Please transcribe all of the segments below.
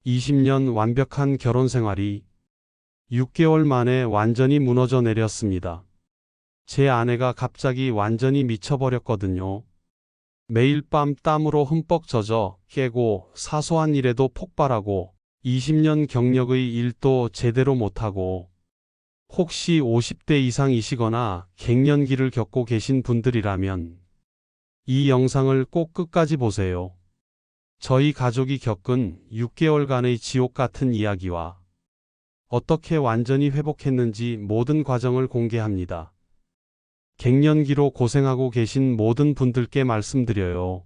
20년 완벽한 결혼 생활이 6개월 만에 완전히 무너져 내렸습니다. 제 아내가 갑자기 완전히 미쳐버렸거든요. 매일 밤 땀으로 흠뻑 젖어 깨고 사소한 일에도 폭발하고 20년 경력의 일도 제대로 못하고 혹시 50대 이상이시거나 갱년기를 겪고 계신 분들이라면 이 영상을 꼭 끝까지 보세요. 저희 가족이 겪은 6개월간의 지옥 같은 이야기와 어떻게 완전히 회복했는지 모든 과정을 공개합니다. 갱년기로 고생하고 계신 모든 분들께 말씀드려요.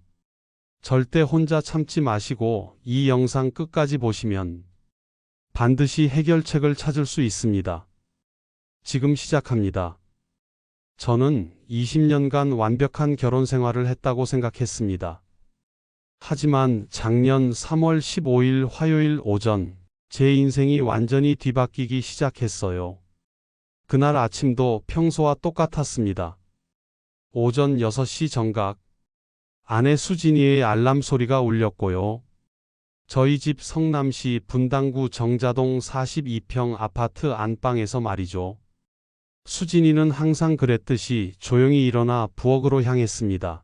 절대 혼자 참지 마시고 이 영상 끝까지 보시면 반드시 해결책을 찾을 수 있습니다. 지금 시작합니다. 저는 20년간 완벽한 결혼 생활을 했다고 생각했습니다. 하지만 작년 3월 15일 화요일 오전 제 인생이 완전히 뒤바뀌기 시작했어요. 그날 아침도 평소와 똑같았습니다. 오전 6시 정각, 아내 수진이의 알람 소리가 울렸고요. 저희 집 성남시 분당구 정자동 42평 아파트 안방에서 말이죠. 수진이는 항상 그랬듯이 조용히 일어나 부엌으로 향했습니다.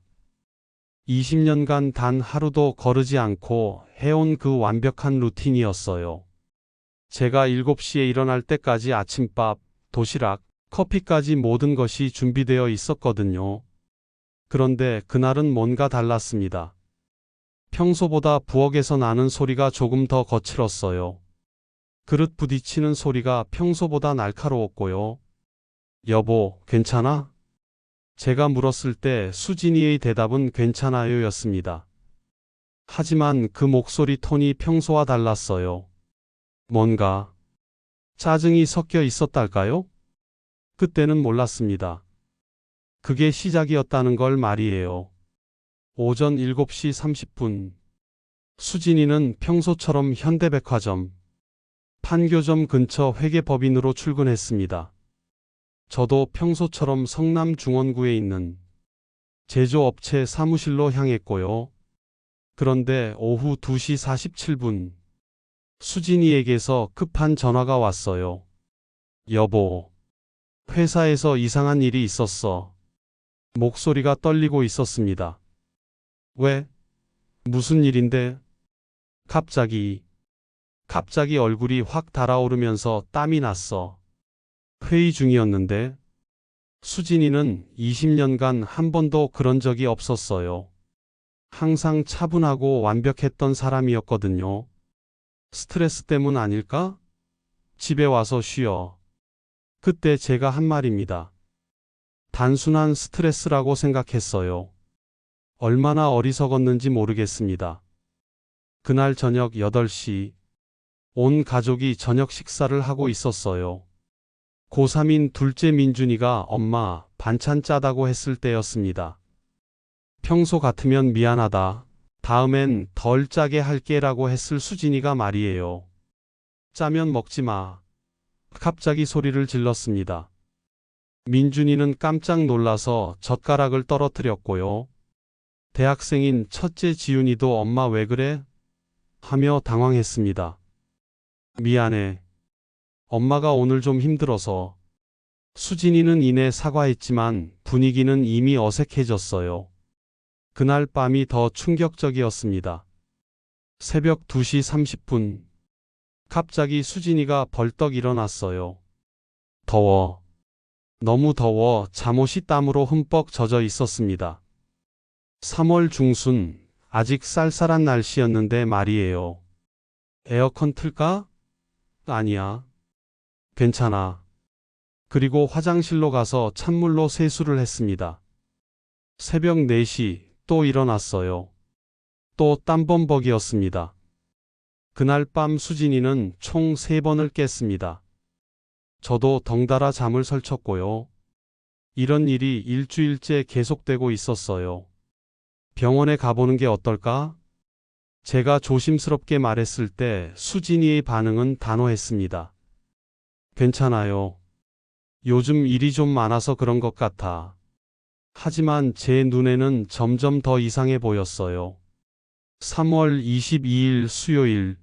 20년간 단 하루도 거르지 않고 해온 그 완벽한 루틴이었어요. 제가 7시에 일어날 때까지 아침밥, 도시락, 커피까지 모든 것이 준비되어 있었거든요. 그런데 그날은 뭔가 달랐습니다. 평소보다 부엌에서 나는 소리가 조금 더 거칠었어요. 그릇 부딪히는 소리가 평소보다 날카로웠고요. 여보, 괜찮아? 제가 물었을 때 수진이의 대답은 괜찮아요 였습니다. 하지만 그 목소리 톤이 평소와 달랐어요. 뭔가 짜증이 섞여 있었달까요? 그때는 몰랐습니다. 그게 시작이었다는 걸 말이에요. 오전 7시 30분. 수진이는 평소처럼 현대백화점, 판교점 근처 회계법인으로 출근했습니다. 저도 평소처럼 성남 중원구에 있는 제조업체 사무실로 향했고요. 그런데 오후 2시 47분, 수진이에게서 급한 전화가 왔어요. 여보, 회사에서 이상한 일이 있었어. 목소리가 떨리고 있었습니다. 왜? 무슨 일인데? 갑자기 얼굴이 확 달아오르면서 땀이 났어. 회의 중이었는데 수진이는 20년간 한 번도 그런 적이 없었어요. 항상 차분하고 완벽했던 사람이었거든요. 스트레스 때문 아닐까? 집에 와서 쉬어. 그때 제가 한 말입니다. 단순한 스트레스라고 생각했어요. 얼마나 어리석었는지 모르겠습니다. 그날 저녁 8시, 온 가족이 저녁 식사를 하고 있었어요. 고3인 둘째 민준이가 엄마, 반찬 짜다고 했을 때였습니다. 평소 같으면 미안하다. 다음엔 덜 짜게 할게라고 했을 수진이가 말이에요. 짜면 먹지 마. 갑자기 소리를 질렀습니다. 민준이는 깜짝 놀라서 젓가락을 떨어뜨렸고요. 대학생인 첫째 지훈이도 엄마 왜 그래? 하며 당황했습니다. 미안해. 엄마가 오늘 좀 힘들어서. 수진이는 이내 사과했지만 분위기는 이미 어색해졌어요. 그날 밤이 더 충격적이었습니다. 새벽 2시 30분. 갑자기 수진이가 벌떡 일어났어요. 더워. 너무 더워 잠옷이 땀으로 흠뻑 젖어 있었습니다. 3월 중순, 아직 쌀쌀한 날씨였는데 말이에요. 에어컨 틀까? 아니야. 괜찮아. 그리고 화장실로 가서 찬물로 세수를 했습니다. 새벽 4시 또 일어났어요. 또 땀범벅이었습니다. 그날 밤 수진이는 총 3번을 깼습니다. 저도 덩달아 잠을 설쳤고요. 이런 일이 일주일째 계속되고 있었어요. 병원에 가보는 게 어떨까? 제가 조심스럽게 말했을 때 수진이의 반응은 단호했습니다. 괜찮아요. 요즘 일이 좀 많아서 그런 것 같아. 하지만 제 눈에는 점점 더 이상해 보였어요. 3월 22일 수요일,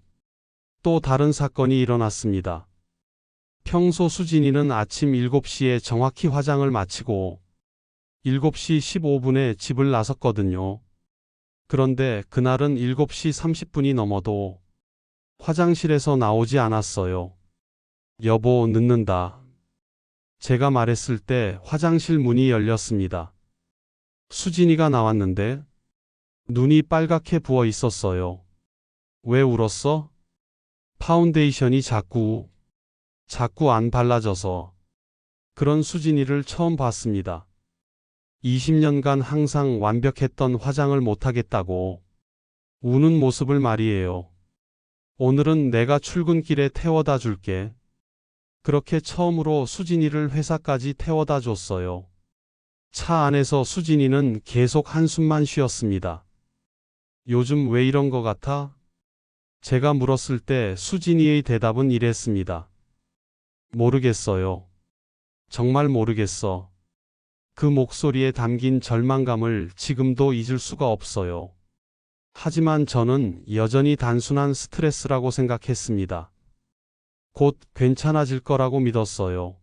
또 다른 사건이 일어났습니다. 평소 수진이는 아침 7시에 정확히 화장을 마치고 7시 15분에 집을 나섰거든요. 그런데 그날은 7시 30분이 넘어도 화장실에서 나오지 않았어요. 여보, 늦는다. 제가 말했을 때 화장실 문이 열렸습니다. 수진이가 나왔는데 눈이 빨갛게 부어 있었어요. 왜 울었어? 파운데이션이 자꾸 안 발라져서. 그런 수진이를 처음 봤습니다. 20년간 항상 완벽했던 화장을 못하겠다고 우는 모습을 말이에요. 오늘은 내가 출근길에 태워다 줄게. 그렇게 처음으로 수진이를 회사까지 태워다 줬어요. 차 안에서 수진이는 계속 한숨만 쉬었습니다. 요즘 왜 이런 거 같아? 제가 물었을 때 수진이의 대답은 이랬습니다. 모르겠어요. 정말 모르겠어. 그 목소리에 담긴 절망감을 지금도 잊을 수가 없어요. 하지만 저는 여전히 단순한 스트레스라고 생각했습니다. 곧 괜찮아질 거라고 믿었어요.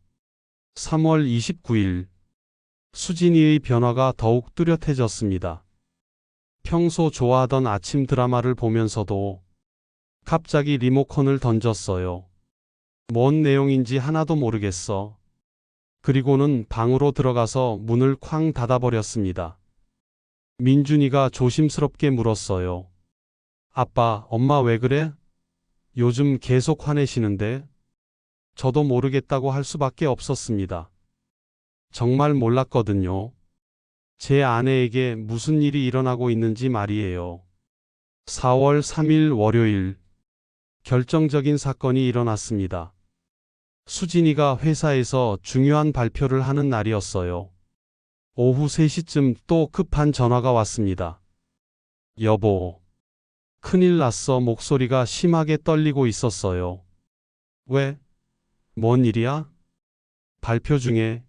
3월 29일. 수진이의 변화가 더욱 뚜렷해졌습니다. 평소 좋아하던 아침 드라마를 보면서도 갑자기 리모컨을 던졌어요. 뭔 내용인지 하나도 모르겠어. 그리고는 방으로 들어가서 문을 쾅 닫아버렸습니다. 민준이가 조심스럽게 물었어요. 아빠, 엄마 왜 그래? 요즘 계속 화내시는데? 저도 모르겠다고 할 수밖에 없었습니다. 정말 몰랐거든요. 제 아내에게 무슨 일이 일어나고 있는지 말이에요. 4월 3일 월요일. 결정적인 사건이 일어났습니다. 수진이가 회사에서 중요한 발표를 하는 날이었어요. 오후 3시쯤 또 급한 전화가 왔습니다. 여보. 큰일 났어. 목소리가 심하게 떨리고 있었어요. 왜? 뭔 일이야? 발표 중에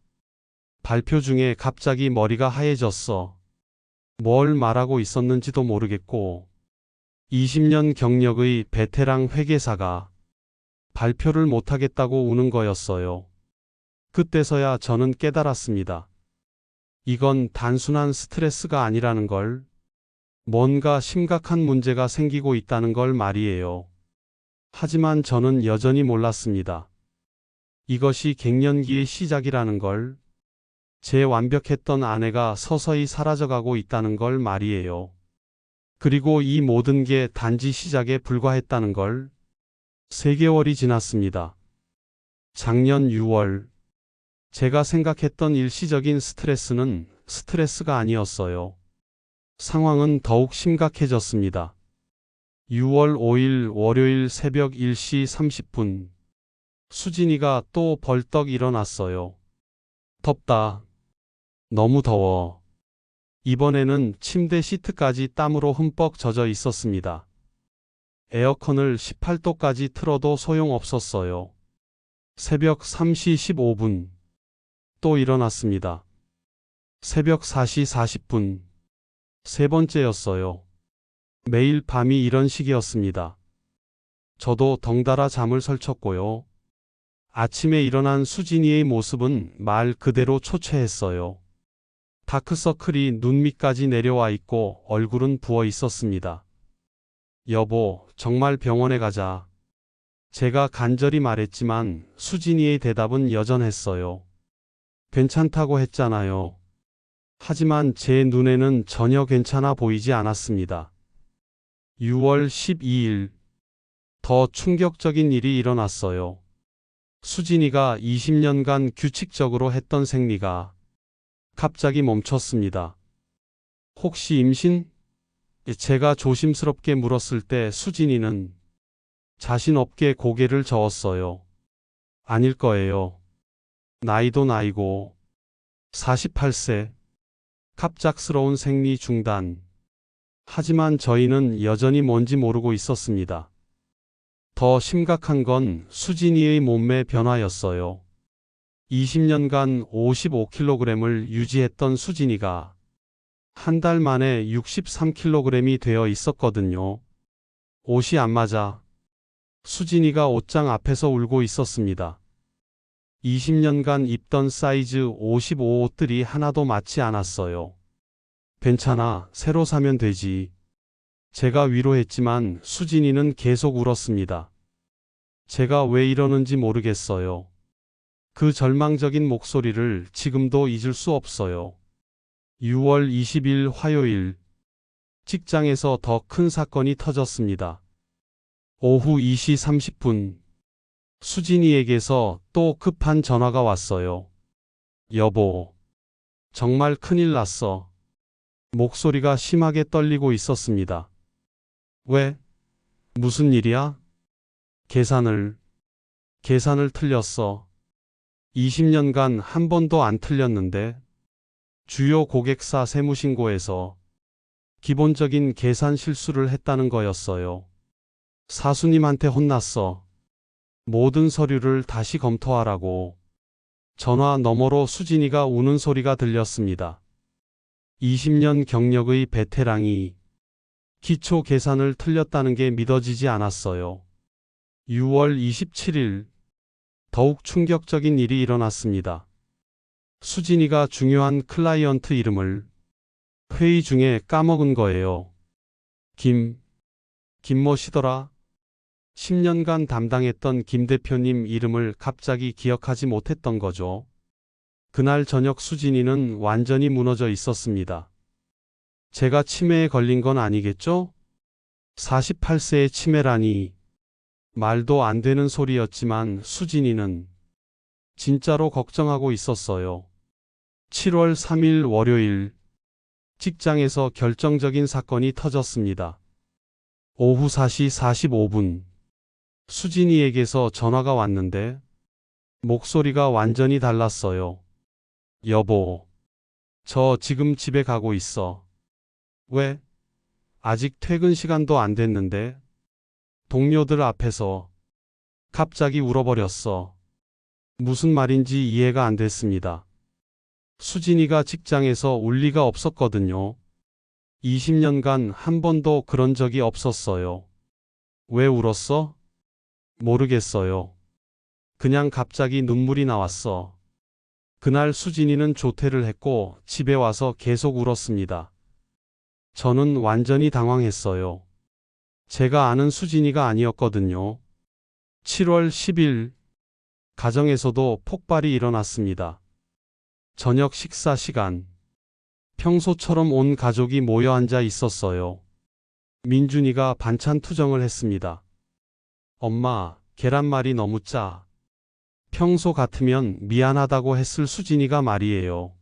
갑자기 머리가 하얘졌어. 뭘 말하고 있었는지도 모르겠고 20년 경력의 베테랑 회계사가 발표를 못하겠다고 우는 거였어요. 그때서야 저는 깨달았습니다. 이건 단순한 스트레스가 아니라는 걸, 뭔가 심각한 문제가 생기고 있다는 걸 말이에요. 하지만 저는 여전히 몰랐습니다. 이것이 갱년기의 시작이라는 걸, 제 완벽했던 아내가 서서히 사라져가고 있다는 걸 말이에요. 그리고 이 모든 게 단지 시작에 불과했다는 걸. 3개월이 지났습니다. 작년 6월, 제가 생각했던 일시적인 스트레스는 스트레스가 아니었어요. 상황은 더욱 심각해졌습니다. 6월 5일 월요일 새벽 1시 30분. 수진이가 또 벌떡 일어났어요. 덥다. 너무 더워. 이번에는 침대 시트까지 땀으로 흠뻑 젖어 있었습니다. 에어컨을 18도까지 틀어도 소용없었어요. 새벽 3시 15분. 또 일어났습니다. 새벽 4시 40분. 세 번째였어요. 매일 밤이 이런 식이었습니다. 저도 덩달아 잠을 설쳤고요. 아침에 일어난 수진이의 모습은 말 그대로 초췌했어요. 다크서클이 눈 밑까지 내려와 있고 얼굴은 부어 있었습니다. 여보, 정말 병원에 가자. 제가 간절히 말했지만 수진이의 대답은 여전했어요. 괜찮다고 했잖아요. 하지만 제 눈에는 전혀 괜찮아 보이지 않았습니다. 6월 12일. 더 충격적인 일이 일어났어요. 수진이가 20년간 규칙적으로 했던 생리가 갑자기 멈췄습니다. 혹시 임신? 제가 조심스럽게 물었을 때 수진이는 자신 없게 고개를 저었어요. 아닐 거예요. 나이도 나이고 48세. 갑작스러운 생리 중단. 하지만 저희는 여전히 뭔지 모르고 있었습니다. 더 심각한 건 수진이의 몸매 변화였어요. 20년간 55kg을 유지했던 수진이가 한 달 만에 63kg이 되어 있었거든요. 옷이 안 맞아. 수진이가 옷장 앞에서 울고 있었습니다. 20년간 입던 사이즈 55 옷들이 하나도 맞지 않았어요. 괜찮아, 새로 사면 되지. 제가 위로했지만 수진이는 계속 울었습니다. 제가 왜 이러는지 모르겠어요. 그 절망적인 목소리를 지금도 잊을 수 없어요. 6월 20일 화요일, 직장에서 더 큰 사건이 터졌습니다. 오후 2시 30분, 수진이에게서 또 급한 전화가 왔어요. 여보, 정말 큰일 났어. 목소리가 심하게 떨리고 있었습니다. 왜? 무슨 일이야? 계산을 틀렸어. 20년간 한 번도 안 틀렸는데 주요 고객사 세무신고에서 기본적인 계산 실수를 했다는 거였어요. 사수님한테 혼났어. 모든 서류를 다시 검토하라고. 전화 너머로 수진이가 우는 소리가 들렸습니다. 20년 경력의 베테랑이 기초 계산을 틀렸다는 게 믿어지지 않았어요. 6월 27일, 더욱 충격적인 일이 일어났습니다. 수진이가 중요한 클라이언트 이름을 회의 중에 까먹은 거예요. 김모시더라. 10년간 담당했던 김 대표님 이름을 갑자기 기억하지 못했던 거죠. 그날 저녁 수진이는 완전히 무너져 있었습니다. 제가 치매에 걸린 건 아니겠죠? 48세의 치매라니. 말도 안 되는 소리였지만 수진이는 진짜로 걱정하고 있었어요. 7월 3일 월요일, 직장에서 결정적인 사건이 터졌습니다. 오후 4시 45분, 수진이에게서 전화가 왔는데 목소리가 완전히 달랐어요. 여보, 저 지금 집에 가고 있어. 왜? 아직 퇴근 시간도 안 됐는데. 동료들 앞에서 갑자기 울어버렸어. 무슨 말인지 이해가 안 됐습니다. 수진이가 직장에서 울 리가 없었거든요. 20년간 한 번도 그런 적이 없었어요. 왜 울었어? 모르겠어요. 그냥 갑자기 눈물이 나왔어. 그날 수진이는 조퇴를 했고 집에 와서 계속 울었습니다. 저는 완전히 당황했어요. 제가 아는 수진이가 아니었거든요. 7월 10일, 가정에서도 폭발이 일어났습니다. 저녁 식사 시간, 평소처럼 온 가족이 모여 앉아 있었어요. 민준이가 반찬 투정을 했습니다. 엄마, 계란말이 너무 짜. 평소 같으면 미안하다고 했을 수진이가 말이에요.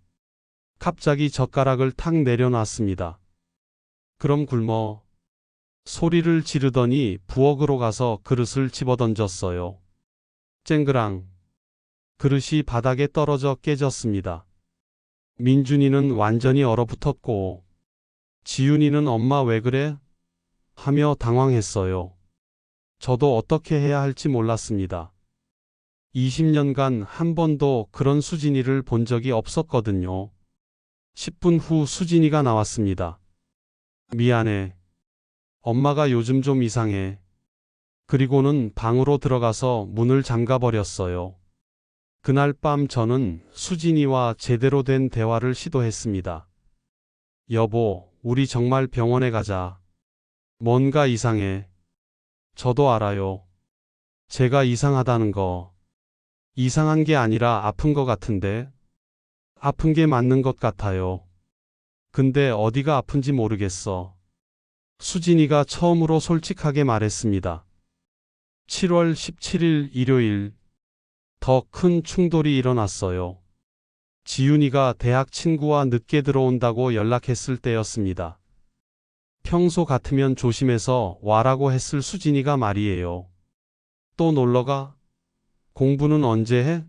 갑자기 젓가락을 탁 내려놨습니다. 그럼 굶어. 소리를 지르더니 부엌으로 가서 그릇을 집어던졌어요. 쨍그랑. 그릇이 바닥에 떨어져 깨졌습니다. 민준이는 완전히 얼어붙었고 지윤이는 엄마 왜 그래? 하며 당황했어요. 저도 어떻게 해야 할지 몰랐습니다. 20년간 한 번도 그런 수진이를 본 적이 없었거든요. 10분 후 수진이가 나왔습니다. 미안해. 엄마가 요즘 좀 이상해. 그리고는 방으로 들어가서 문을 잠가버렸어요. 그날 밤 저는 수진이와 제대로 된 대화를 시도했습니다. 여보, 우리 정말 병원에 가자. 뭔가 이상해. 저도 알아요. 제가 이상하다는 거. 이상한 게 아니라 아픈 것 같은데. 아픈 게 맞는 것 같아요. 근데 어디가 아픈지 모르겠어. 수진이가 처음으로 솔직하게 말했습니다. 7월 17일 일요일, 더 큰 충돌이 일어났어요. 지윤이가 대학 친구와 늦게 들어온다고 연락했을 때였습니다. 평소 같으면 조심해서 와라고 했을 수진이가 말이에요. 또 놀러가? 공부는 언제 해?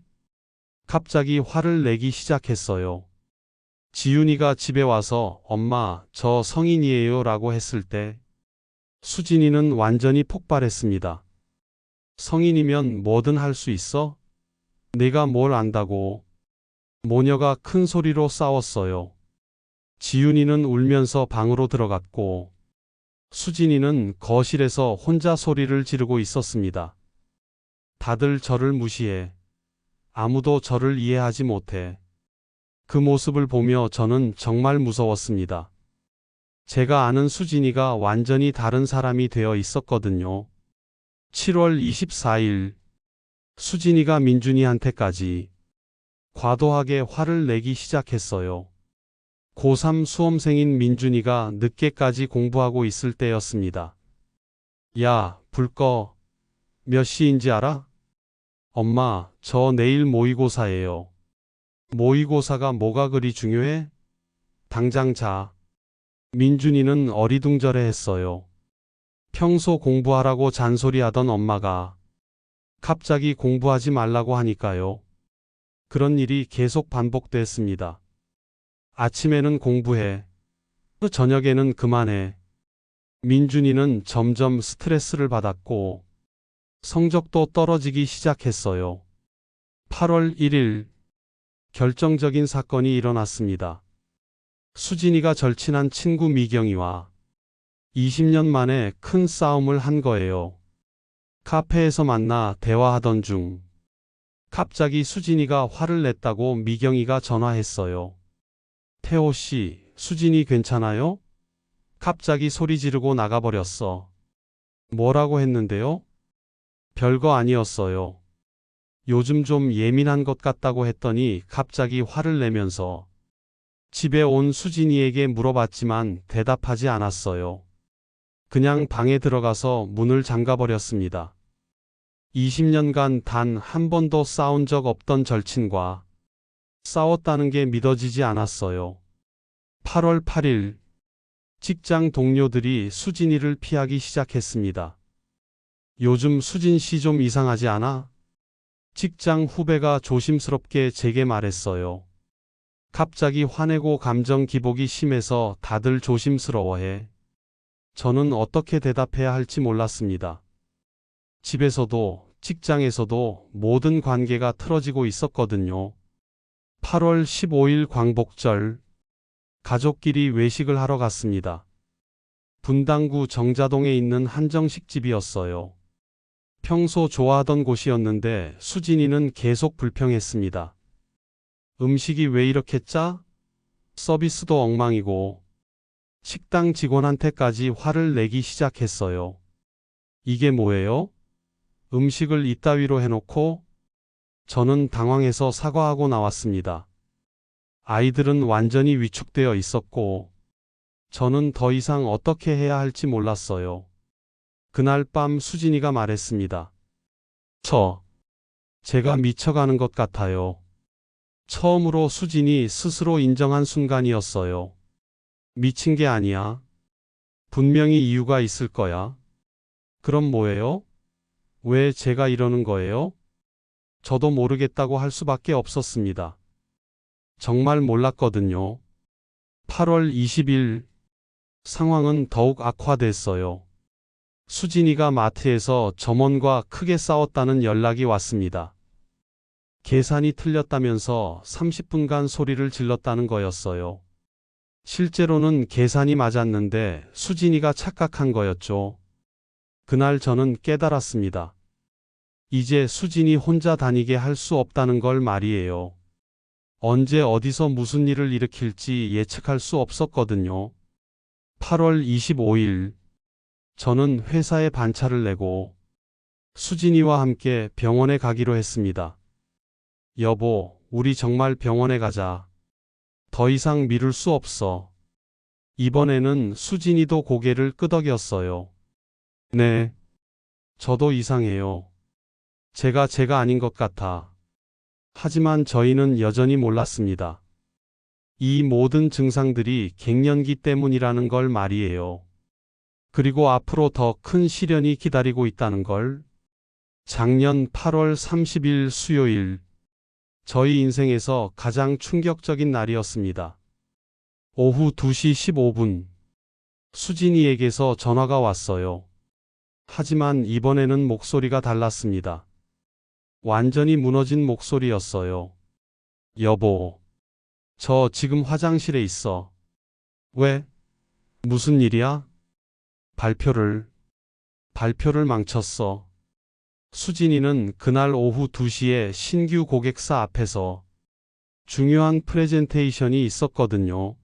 갑자기 화를 내기 시작했어요. 지윤이가 집에 와서 엄마, 저 성인이에요 라고 했을 때 수진이는 완전히 폭발했습니다. 성인이면 뭐든 할 수 있어? 내가 뭘 안다고. 모녀가 큰 소리로 싸웠어요. 지윤이는 울면서 방으로 들어갔고 수진이는 거실에서 혼자 소리를 지르고 있었습니다. 다들 저를 무시해. 아무도 저를 이해하지 못해. 그 모습을 보며 저는 정말 무서웠습니다. 제가 아는 수진이가 완전히 다른 사람이 되어 있었거든요. 7월 24일, 수진이가 민준이한테까지 과도하게 화를 내기 시작했어요. 고3 수험생인 민준이가 늦게까지 공부하고 있을 때였습니다. 야, 불 꺼. 몇 시인지 알아? 엄마, 저 내일 모의고사예요. 모의고사가 뭐가 그리 중요해? 당장 자. 민준이는 어리둥절해 했어요. 평소 공부하라고 잔소리하던 엄마가 갑자기 공부하지 말라고 하니까요. 그런 일이 계속 반복됐습니다. 아침에는 공부해. 저녁에는 그만해. 민준이는 점점 스트레스를 받았고 성적도 떨어지기 시작했어요. 8월 1일 결정적인 사건이 일어났습니다. 수진이가 절친한 친구 미경이와 20년 만에 큰 싸움을 한 거예요. 카페에서 만나 대화하던 중 갑자기 수진이가 화를 냈다고 미경이가 전화했어요. 태호 씨, 수진이 괜찮아요? 갑자기 소리 지르고 나가버렸어. 뭐라고 했는데요? 별거 아니었어요. 요즘 좀 예민한 것 같다고 했더니 갑자기 화를 내면서 집에 온 수진이에게 물어봤지만 대답하지 않았어요. 그냥 방에 들어가서 문을 잠가버렸습니다. 20년간 단 한 번도 싸운 적 없던 절친과 싸웠다는 게 믿어지지 않았어요. 8월 8일 직장 동료들이 수진이를 피하기 시작했습니다. 요즘 수진 씨 좀 이상하지 않아? 직장 후배가 조심스럽게 제게 말했어요. 갑자기 화내고 감정 기복이 심해서 다들 조심스러워해. 저는 어떻게 대답해야 할지 몰랐습니다. 집에서도 직장에서도 모든 관계가 틀어지고 있었거든요. 8월 15일 광복절, 가족끼리 외식을 하러 갔습니다. 분당구 정자동에 있는 한정식집이었어요. 평소 좋아하던 곳이었는데 수진이는 계속 불평했습니다. 음식이 왜 이렇게 짜? 서비스도 엉망이고 식당 직원한테까지 화를 내기 시작했어요. 이게 뭐예요? 음식을 이따위로 해놓고? 저는 당황해서 사과하고 나왔습니다. 아이들은 완전히 위축되어 있었고 저는 더 이상 어떻게 해야 할지 몰랐어요. 그날 밤 수진이가 말했습니다. 제가 미쳐가는 것 같아요. 처음으로 수진이 스스로 인정한 순간이었어요. 미친 게 아니야. 분명히 이유가 있을 거야. 그럼 뭐예요? 왜 제가 이러는 거예요? 저도 모르겠다고 할 수밖에 없었습니다. 정말 몰랐거든요. 8월 20일 상황은 더욱 악화됐어요. 수진이가 마트에서 점원과 크게 싸웠다는 연락이 왔습니다. 계산이 틀렸다면서 30분간 소리를 질렀다는 거였어요. 실제로는 계산이 맞았는데 수진이가 착각한 거였죠. 그날 저는 깨달았습니다. 이제 수진이 혼자 다니게 할 수 없다는 걸 말이에요. 언제 어디서 무슨 일을 일으킬지 예측할 수 없었거든요. 8월 25일 저는 회사에 반차를 내고 수진이와 함께 병원에 가기로 했습니다. 여보, 우리 정말 병원에 가자. 더 이상 미룰 수 없어. 이번에는 수진이도 고개를 끄덕였어요. 네. 저도 이상해요. 제가 아닌 것 같아. 하지만 저희는 여전히 몰랐습니다. 이 모든 증상들이 갱년기 때문이라는 걸 말이에요. 그리고 앞으로 더 큰 시련이 기다리고 있다는 걸. 작년 8월 30일 수요일, 저희 인생에서 가장 충격적인 날이었습니다. 오후 2시 15분, 수진이에게서 전화가 왔어요. 하지만 이번에는 목소리가 달랐습니다. 완전히 무너진 목소리였어요. 여보, 저 지금 화장실에 있어. 왜? 무슨 일이야? 발표를 망쳤어. 수진이는 그날 오후 2시에 신규 고객사 앞에서 중요한 프레젠테이션이 있었거든요.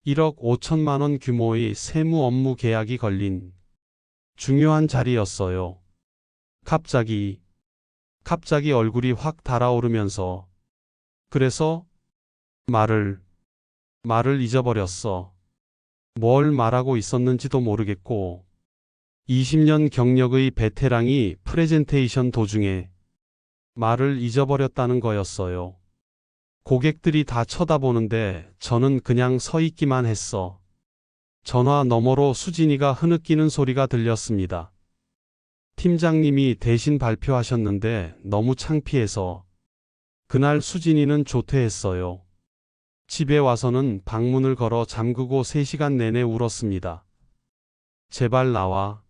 1억 5천만 원 규모의 세무 업무 계약이 걸린 중요한 자리였어요. 갑자기 얼굴이 확 달아오르면서 그래서 말을 잊어버렸어. 뭘 말하고 있었는지도 모르겠고 20년 경력의 베테랑이 프레젠테이션 도중에 말을 잊어버렸다는 거였어요. 고객들이 다 쳐다보는데 저는 그냥 서 있기만 했어. 전화 너머로 수진이가 흐느끼는 소리가 들렸습니다. 팀장님이 대신 발표하셨는데 너무 창피해서 그날 수진이는 조퇴했어요. 집에 와서는 방문을 걸어 잠그고 3시간 내내 울었습니다. 제발 나와.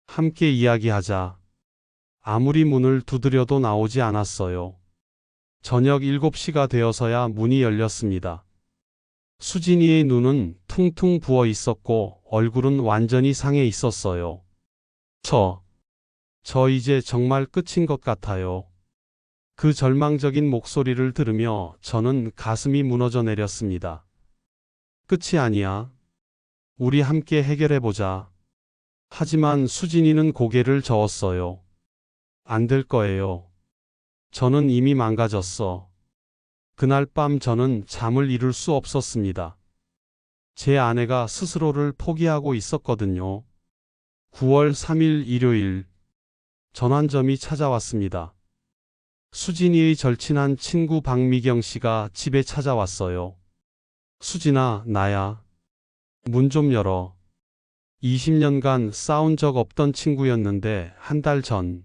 함께 이야기하자. 아무리 문을 두드려도 나오지 않았어요. 저녁 7시가 되어서야 문이 열렸습니다. 수진이의 눈은 퉁퉁 부어 있었고 얼굴은 완전히 상해 있었어요. 저 이제 정말 끝인 것 같아요. 그 절망적인 목소리를 들으며 저는 가슴이 무너져 내렸습니다. 끝이 아니야. 우리 함께 해결해보자. 하지만 수진이는 고개를 저었어요. 안 될 거예요. 저는 이미 망가졌어. 그날 밤 저는 잠을 이룰 수 없었습니다. 제 아내가 스스로를 포기하고 있었거든요. 9월 3일 일요일 전환점이 찾아왔습니다. 수진이의 절친한 친구 박미경 씨가 집에 찾아왔어요. 수진아, 나야. 문 좀 열어. 20년간 싸운 적 없던 친구였는데 한 달 전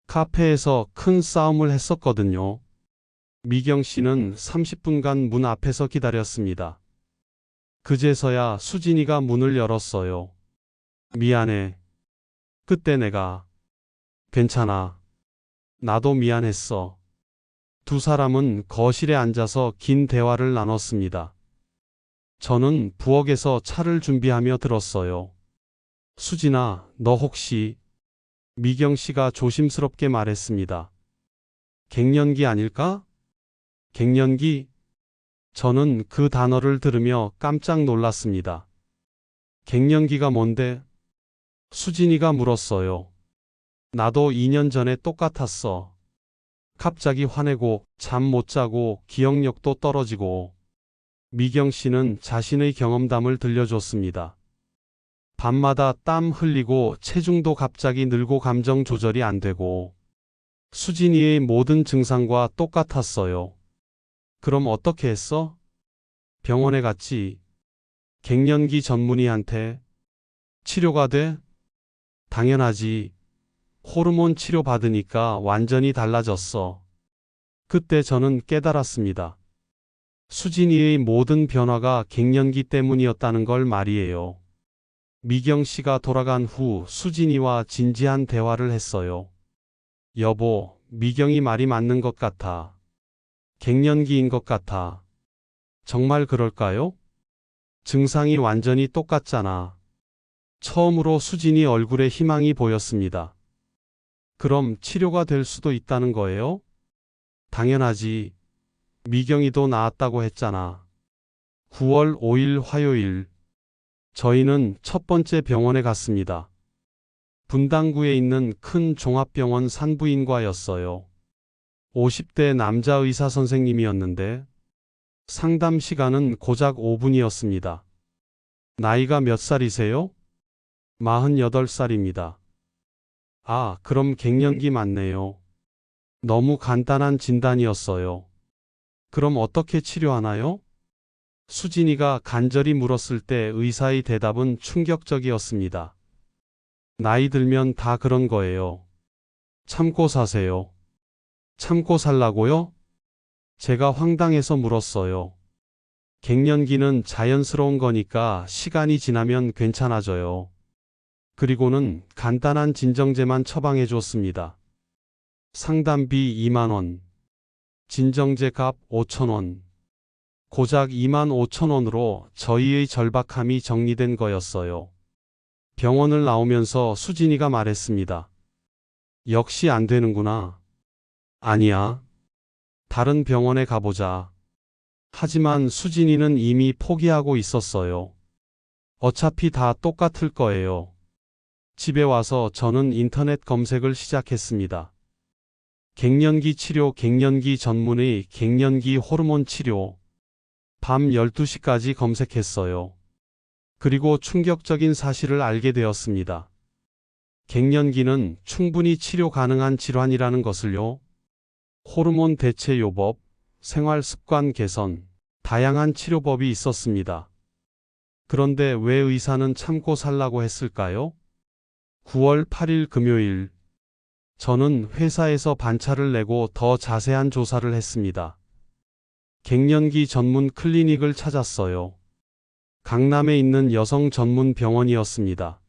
카페에서 큰 싸움을 했었거든요. 미경 씨는 30분간 문 앞에서 기다렸습니다. 그제서야 수진이가 문을 열었어요. 미안해. 그때 내가. 괜찮아. 나도 미안했어. 두 사람은 거실에 앉아서 긴 대화를 나눴습니다. 저는 부엌에서 차를 준비하며 들었어요. 수진아, 너 혹시? 미경 씨가 조심스럽게 말했습니다. 갱년기 아닐까? 갱년기? 저는 그 단어를 들으며 깜짝 놀랐습니다. 갱년기가 뭔데? 수진이가 물었어요. 나도 2년 전에 똑같았어. 갑자기 화내고 잠 못 자고 기억력도 떨어지고. 미경 씨는 자신의 경험담을 들려줬습니다. 밤마다 땀 흘리고 체중도 갑자기 늘고 감정 조절이 안 되고. 수진이의 모든 증상과 똑같았어요. 그럼 어떻게 했어? 병원에 갔지. 갱년기 전문의한테. 치료가 돼? 당연하지. 호르몬 치료 받으니까 완전히 달라졌어. 그때 저는 깨달았습니다. 수진이의 모든 변화가 갱년기 때문이었다는 걸 말이에요. 미경 씨가 돌아간 후 수진이와 진지한 대화를 했어요. 여보, 미경이 말이 맞는 것 같아. 갱년기인 것 같아. 정말 그럴까요? 증상이 완전히 똑같잖아. 처음으로 수진이 얼굴에 희망이 보였습니다. 그럼 치료가 될 수도 있다는 거예요? 당연하지. 미경이도 나았다고 했잖아. 9월 5일 화요일. 저희는 첫 번째 병원에 갔습니다. 분당구에 있는 큰 종합병원 산부인과였어요. 50대 남자 의사 선생님이었는데 상담 시간은 고작 5분이었습니다. 나이가 몇 살이세요? 48살입니다. 아, 그럼 갱년기 맞네요. 너무 간단한 진단이었어요. 그럼 어떻게 치료하나요? 수진이가 간절히 물었을 때 의사의 대답은 충격적이었습니다. 나이 들면 다 그런 거예요. 참고 사세요. 참고 살라고요? 제가 황당해서 물었어요. 갱년기는 자연스러운 거니까 시간이 지나면 괜찮아져요. 그리고는 간단한 진정제만 처방해 줬습니다. 상담비 2만 원. 진정제 값 5천 원. 고작 2만 5천 원으로 저희의 절박함이 정리된 거였어요. 병원을 나오면서 수진이가 말했습니다. 역시 안 되는구나. 아니야. 다른 병원에 가보자. 하지만 수진이는 이미 포기하고 있었어요. 어차피 다 똑같을 거예요. 집에 와서 저는 인터넷 검색을 시작했습니다. 갱년기 치료, 갱년기 전문의, 갱년기 호르몬 치료. 밤 12시까지 검색했어요. 그리고 충격적인 사실을 알게 되었습니다. 갱년기는 충분히 치료 가능한 질환이라는 것을요. 호르몬 대체 요법, 생활 습관 개선, 다양한 치료법이 있었습니다. 그런데 왜 의사는 참고 살라고 했을까요? 9월 8일 금요일, 저는 회사에서 반차를 내고 더 자세한 조사를 했습니다. 갱년기 전문 클리닉을 찾았어요. 강남에 있는 여성 전문 병원이었습니다.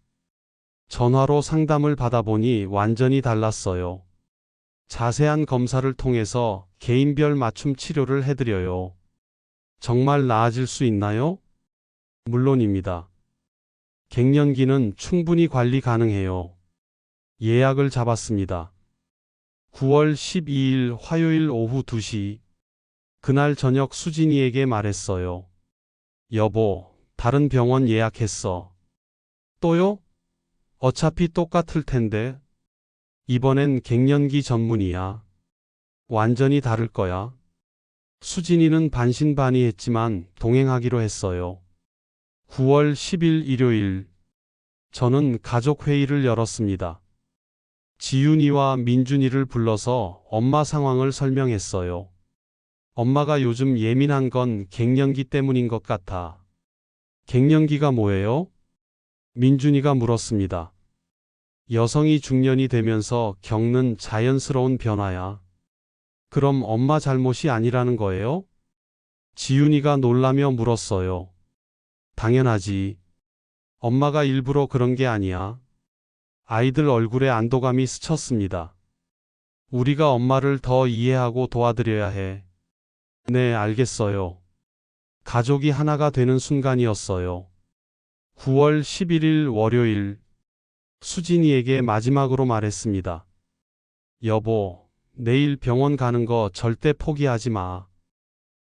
전화로 상담을 받아보니 완전히 달랐어요. 자세한 검사를 통해서 개인별 맞춤 치료를 해드려요. 정말 나아질 수 있나요? 물론입니다. 갱년기는 충분히 관리 가능해요. 예약을 잡았습니다. 9월 12일 화요일 오후 2시. 그날 저녁 수진이에게 말했어요. 여보, 다른 병원 예약했어. 또요? 어차피 똑같을 텐데. 이번엔 갱년기 전문이야. 완전히 다를 거야. 수진이는 반신반의했지만 동행하기로 했어요. 9월 10일 일요일, 저는 가족회의를 열었습니다. 지윤이와 민준이를 불러서 엄마 상황을 설명했어요. 엄마가 요즘 예민한 건 갱년기 때문인 것 같아. 갱년기가 뭐예요? 민준이가 물었습니다. 여성이 중년이 되면서 겪는 자연스러운 변화야. 그럼 엄마 잘못이 아니라는 거예요? 지윤이가 놀라며 물었어요. 당연하지. 엄마가 일부러 그런 게 아니야. 아이들 얼굴에 안도감이 스쳤습니다. 우리가 엄마를 더 이해하고 도와드려야 해. 네, 알겠어요. 가족이 하나가 되는 순간이었어요. 9월 11일 월요일, 수진이에게 마지막으로 말했습니다. 여보, 내일 병원 가는 거 절대 포기하지 마.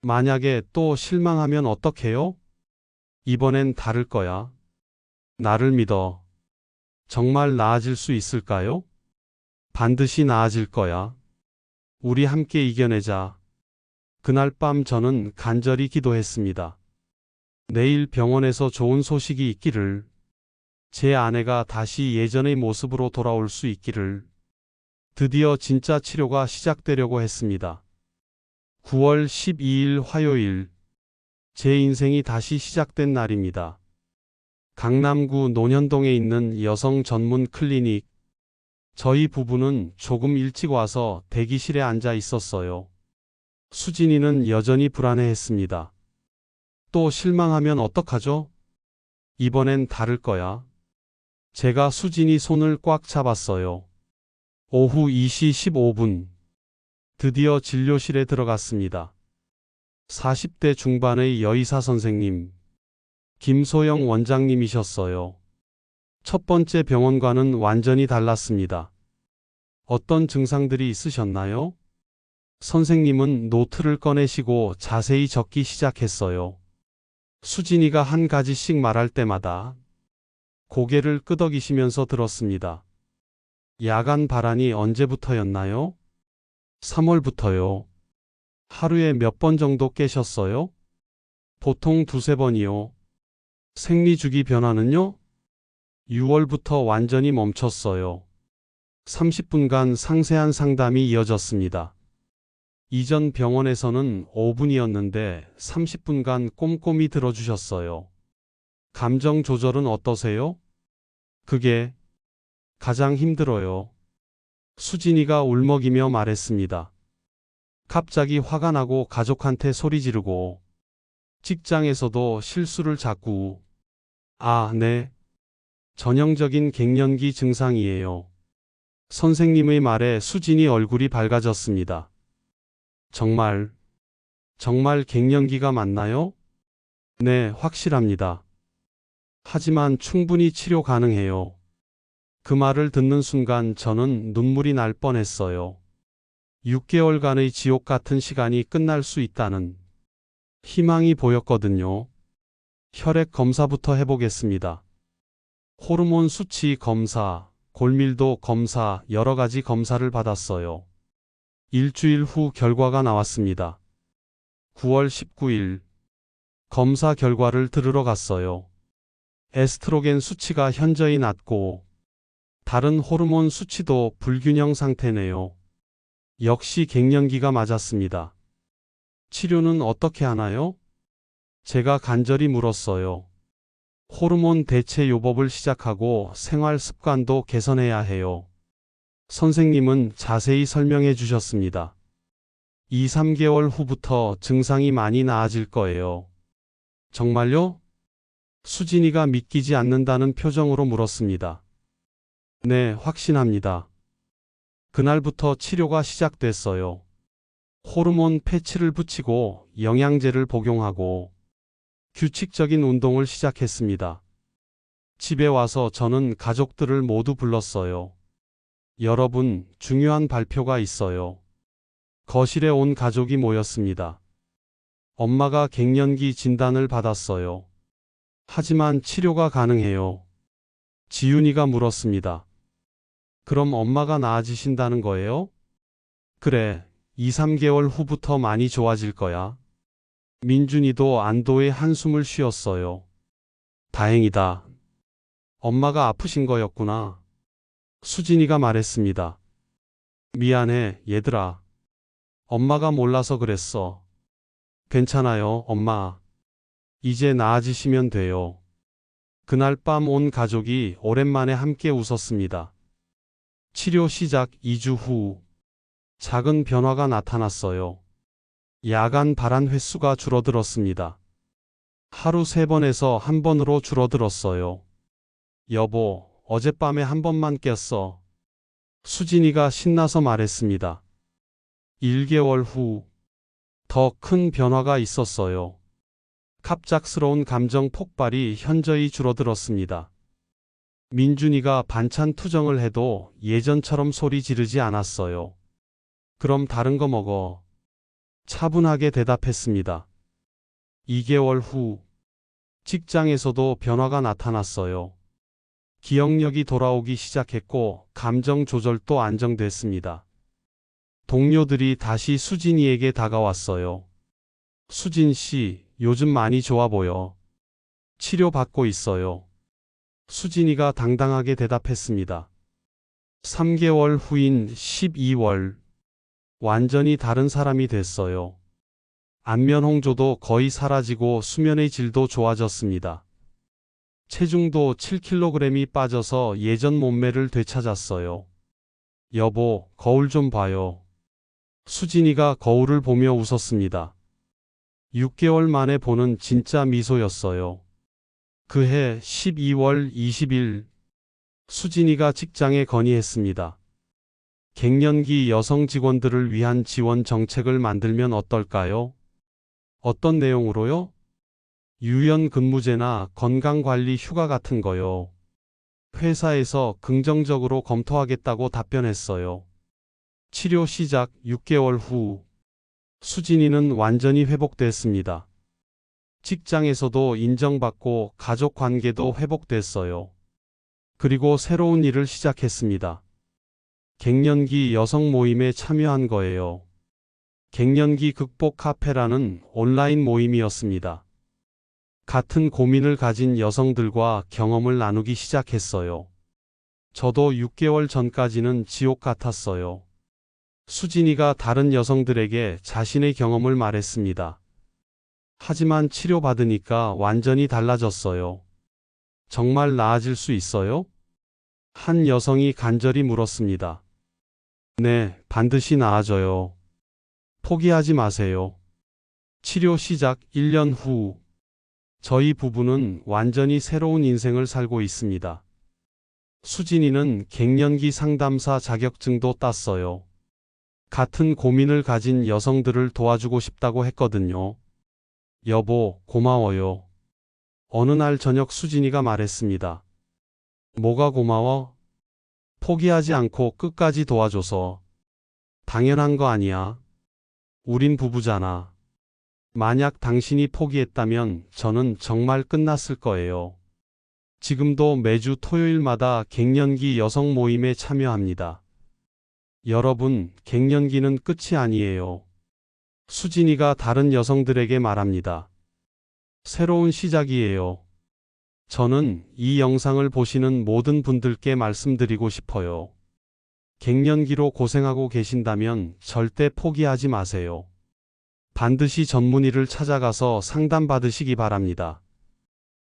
만약에 또 실망하면 어떡해요? 이번엔 다를 거야. 나를 믿어. 정말 나아질 수 있을까요? 반드시 나아질 거야. 우리 함께 이겨내자. 그날 밤 저는 간절히 기도했습니다. 내일 병원에서 좋은 소식이 있기를. 제 아내가 다시 예전의 모습으로 돌아올 수 있기를. 드디어 진짜 치료가 시작되려고 했습니다. 9월 12일 화요일, 제 인생이 다시 시작된 날입니다. 강남구 논현동에 있는 여성 전문 클리닉. 저희 부부는 조금 일찍 와서 대기실에 앉아 있었어요. 수진이는 여전히 불안해했습니다. 또 실망하면 어떡하죠? 이번엔 다를 거야. 제가 수진이 손을 꽉 잡았어요. 오후 2시 15분. 드디어 진료실에 들어갔습니다. 40대 중반의 여의사 선생님, 김소영 원장님이셨어요. 첫 번째 병원과는 완전히 달랐습니다. 어떤 증상들이 있으셨나요? 선생님은 노트를 꺼내시고 자세히 적기 시작했어요. 수진이가 한 가지씩 말할 때마다 고개를 끄덕이시면서 들었습니다. 야간 발한이 언제부터였나요? 3월부터요. 하루에 몇 번 정도 깨셨어요? 보통 2~3번이요. 생리주기 변화는요? 6월부터 완전히 멈췄어요. 30분간 상세한 상담이 이어졌습니다. 이전 병원에서는 5분이었는데 30분간 꼼꼼히 들어주셨어요. 감정 조절은 어떠세요? 그게 가장 힘들어요. 수진이가 울먹이며 말했습니다. 갑자기 화가 나고 가족한테 소리 지르고 직장에서도 실수를 자꾸. 아, 네. 전형적인 갱년기 증상이에요. 선생님의 말에 수진이 얼굴이 밝아졌습니다. 정말 갱년기가 맞나요? 네, 확실합니다. 하지만 충분히 치료 가능해요. 그 말을 듣는 순간 저는 눈물이 날 뻔했어요. 6개월간의 지옥 같은 시간이 끝날 수 있다는 희망이 보였거든요. 혈액 검사부터 해보겠습니다. 호르몬 수치 검사, 골밀도 검사, 여러 가지 검사를 받았어요. 일주일 후 결과가 나왔습니다. 9월 19일 검사 결과를 들으러 갔어요. 에스트로겐 수치가 현저히 낮고 다른 호르몬 수치도 불균형 상태네요. 역시 갱년기가 맞았습니다. 치료는 어떻게 하나요? 제가 간절히 물었어요. 호르몬 대체 요법을 시작하고 생활 습관도 개선해야 해요. 선생님은 자세히 설명해 주셨습니다. 2, 3개월 후부터 증상이 많이 나아질 거예요. 정말요? 수진이가 믿기지 않는다는 표정으로 물었습니다. 네, 확신합니다. 그날부터 치료가 시작됐어요. 호르몬 패치를 붙이고 영양제를 복용하고 규칙적인 운동을 시작했습니다. 집에 와서 저는 가족들을 모두 불렀어요. 여러분, 중요한 발표가 있어요. 거실에 온 가족이 모였습니다. 엄마가 갱년기 진단을 받았어요. 하지만 치료가 가능해요. 지윤이가 물었습니다. 그럼 엄마가 나아지신다는 거예요? 그래, 2, 3개월 후부터 많이 좋아질 거야. 민준이도 안도의 한숨을 쉬었어요. 다행이다. 엄마가 아프신 거였구나. 수진이가 말했습니다. 미안해, 얘들아. 엄마가 몰라서 그랬어. 괜찮아요, 엄마. 이제 나아지시면 돼요. 그날 밤 온 가족이 오랜만에 함께 웃었습니다. 치료 시작 2주 후 작은 변화가 나타났어요. 야간 발한 횟수가 줄어들었습니다. 하루 3번에서 1번으로 줄어들었어요. 여보, 어젯밤에 한 번만 깼어. 수진이가 신나서 말했습니다. 1개월 후 더 큰 변화가 있었어요. 갑작스러운 감정 폭발이 현저히 줄어들었습니다. 민준이가 반찬 투정을 해도 예전처럼 소리 지르지 않았어요. 그럼 다른 거 먹어. 차분하게 대답했습니다. 2개월 후 직장에서도 변화가 나타났어요. 기억력이 돌아오기 시작했고 감정 조절도 안정됐습니다. 동료들이 다시 수진이에게 다가왔어요. 수진 씨, 요즘 많이 좋아 보여. 치료받고 있어요. 수진이가 당당하게 대답했습니다. 3개월 후인 12월, 완전히 다른 사람이 됐어요. 안면 홍조도 거의 사라지고 수면의 질도 좋아졌습니다. 체중도 7kg이 빠져서 예전 몸매를 되찾았어요. 여보, 거울 좀 봐요. 수진이가 거울을 보며 웃었습니다. 6개월 만에 보는 진짜 미소였어요. 그해 12월 20일 수진이가 직장에 건의했습니다. 갱년기 여성 직원들을 위한 지원 정책을 만들면 어떨까요? 어떤 내용으로요? 유연 근무제나 건강관리 휴가 같은 거요. 회사에서 긍정적으로 검토하겠다고 답변했어요. 치료 시작 6개월 후 수진이는 완전히 회복됐습니다. 직장에서도 인정받고 가족 관계도 회복됐어요. 그리고 새로운 일을 시작했습니다. 갱년기 여성 모임에 참여한 거예요. 갱년기 극복 카페라는 온라인 모임이었습니다. 같은 고민을 가진 여성들과 경험을 나누기 시작했어요. 저도 6개월 전까지는 지옥 같았어요. 수진이가 다른 여성들에게 자신의 경험을 말했습니다. 하지만 치료받으니까 완전히 달라졌어요. 정말 나아질 수 있어요? 한 여성이 간절히 물었습니다. 네, 반드시 나아져요. 포기하지 마세요. 치료 시작 1년 후, 저희 부부는 완전히 새로운 인생을 살고 있습니다. 수진이는 갱년기 상담사 자격증도 땄어요. 같은 고민을 가진 여성들을 도와주고 싶다고 했거든요. 여보, 고마워요. 어느 날 저녁 수진이가 말했습니다. 뭐가 고마워? 포기하지 않고 끝까지 도와줘서. 당연한 거 아니야. 우린 부부잖아. 만약 당신이 포기했다면 저는 정말 끝났을 거예요. 지금도 매주 토요일마다 갱년기 여성 모임에 참여합니다. 여러분, 갱년기는 끝이 아니에요. 수진이가 다른 여성들에게 말합니다. 새로운 시작이에요. 저는 이 영상을 보시는 모든 분들께 말씀드리고 싶어요. 갱년기로 고생하고 계신다면 절대 포기하지 마세요. 반드시 전문의를 찾아가서 상담받으시기 바랍니다.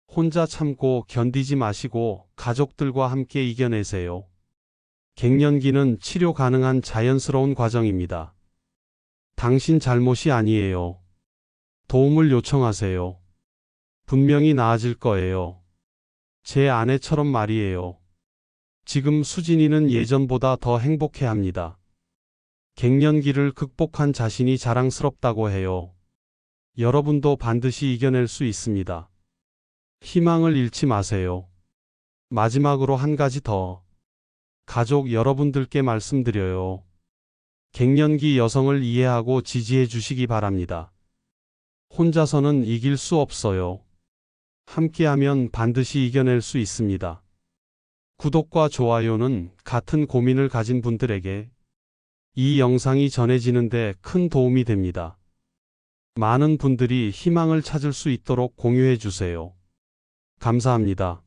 혼자 참고 견디지 마시고 가족들과 함께 이겨내세요. 갱년기는 치료 가능한 자연스러운 과정입니다. 당신 잘못이 아니에요. 도움을 요청하세요. 분명히 나아질 거예요. 제 아내처럼 말이에요. 지금 수진이는 예전보다 더 행복해합니다. 갱년기를 극복한 자신이 자랑스럽다고 해요. 여러분도 반드시 이겨낼 수 있습니다. 희망을 잃지 마세요. 마지막으로 한 가지 더. 가족 여러분들께 말씀드려요. 갱년기 여성을 이해하고 지지해 주시기 바랍니다. 혼자서는 이길 수 없어요. 함께하면 반드시 이겨낼 수 있습니다. 구독과 좋아요는 같은 고민을 가진 분들에게 이 영상이 전해지는데 큰 도움이 됩니다. 많은 분들이 희망을 찾을 수 있도록 공유해 주세요. 감사합니다.